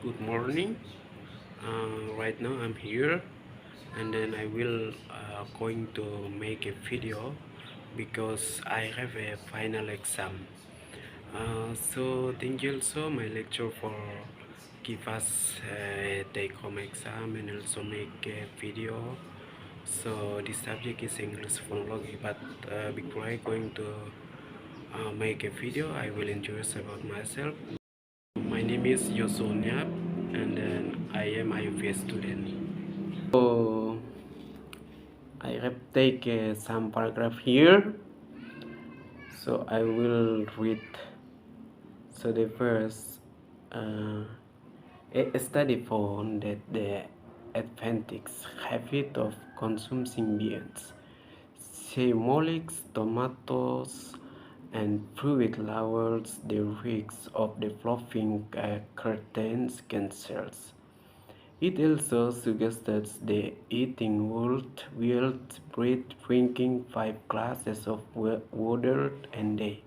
Good morning. Right now I'm here, and then I will going to make a video because I have a final exam. So thank you also my lecturer for give us a take-home exam and also make a video. So the subject is English phonology, but before I going to make a video, I will introduce about myself. My name is Yosonia, and then I am a UAS student. So I have take some paragraph here. So I will read. So the first, a study found that the Adventists habit of consuming beans, semolics, tomatoes, and fruit lowers the risks of developing curtains cancers. It also suggests that eating wheat bread, drinking 5 glasses of water a day,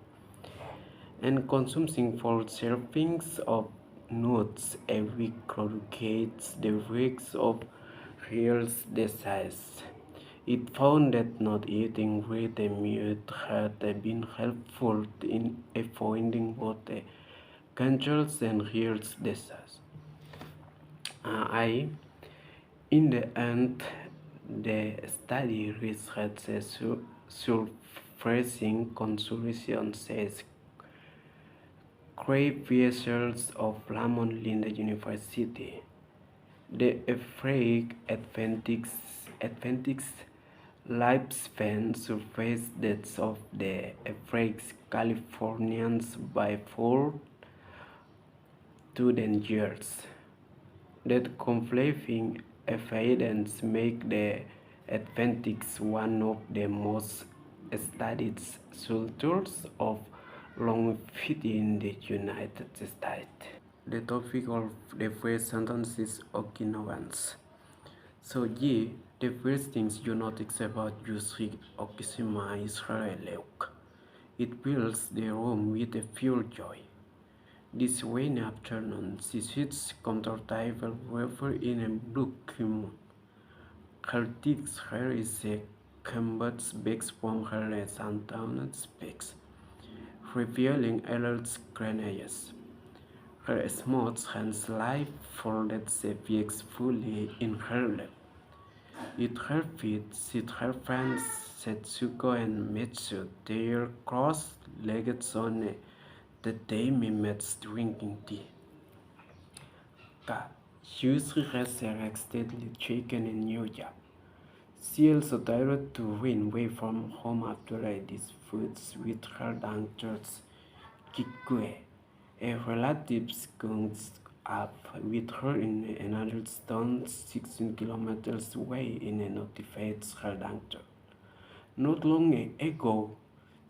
and consuming 4 servings of nuts a week reduces the risk of heart disease. It found that not eating red meat had been helpful in avoiding both cancers and heart disease. I In the end, the study reached a surprising conclusion, says Craig Vessels of Lamont Linda University. The average Adventist lifespan surpassed that of the average Californians by 4 to 10 years. That conflicting evidence make the Adventists one of the most studied cultures of longevity in the United States. The topic of the first sentence is Okinawans. So the first things you notice about Yusri Okishima is her look. It fills the room with a pure joy. This rainy afternoon, she sits comfortable weather in a blue kimono. Her thick hair is a combed back from her sundowned specs, revealing alert cranius. Her smooth hands lie folded fully in her lap. At her feet sit her friends Setsuko and Mitsu, their cross-legged on the tatami mats drinking tea. Yusri has a accidentally taken a new job. She also tried to run away from home after I disputes with her doctor's Kikue. A relative comes up with her in another town 16 kilometers away and notifies her doctor. Not long ago,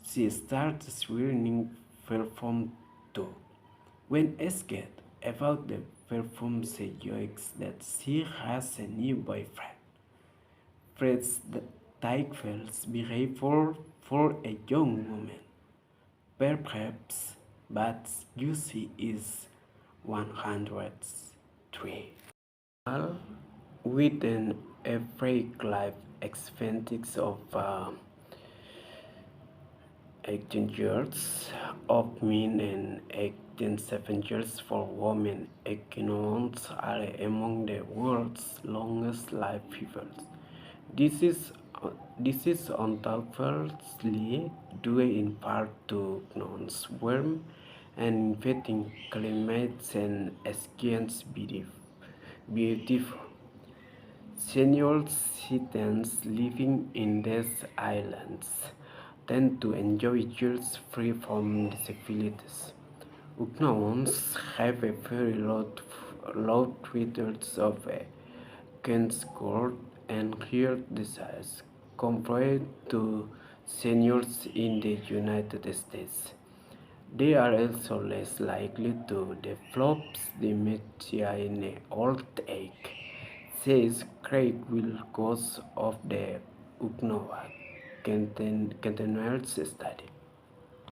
she started swearing perform too. When asked about the perform, she jokes that she has a new boyfriend. Fred's Teichfeld's behavior for a young woman, perhaps, but Lucy is 103. With an average life expectancy of 18 years of men and 18 years for women, Equinox are among the world's longest life people. This is this is undoubtedly due in part to Equinox warm and inviting climates and skiers beautiful. Senior citizens living in these islands tend to enjoy years free from disabilities. Unknowns have a very low rates of cancer and heart disease compared to seniors in the United States. They are also less likely to develop dementia in old age, says Craig Wilcox of the UCNOVA Continuous Study.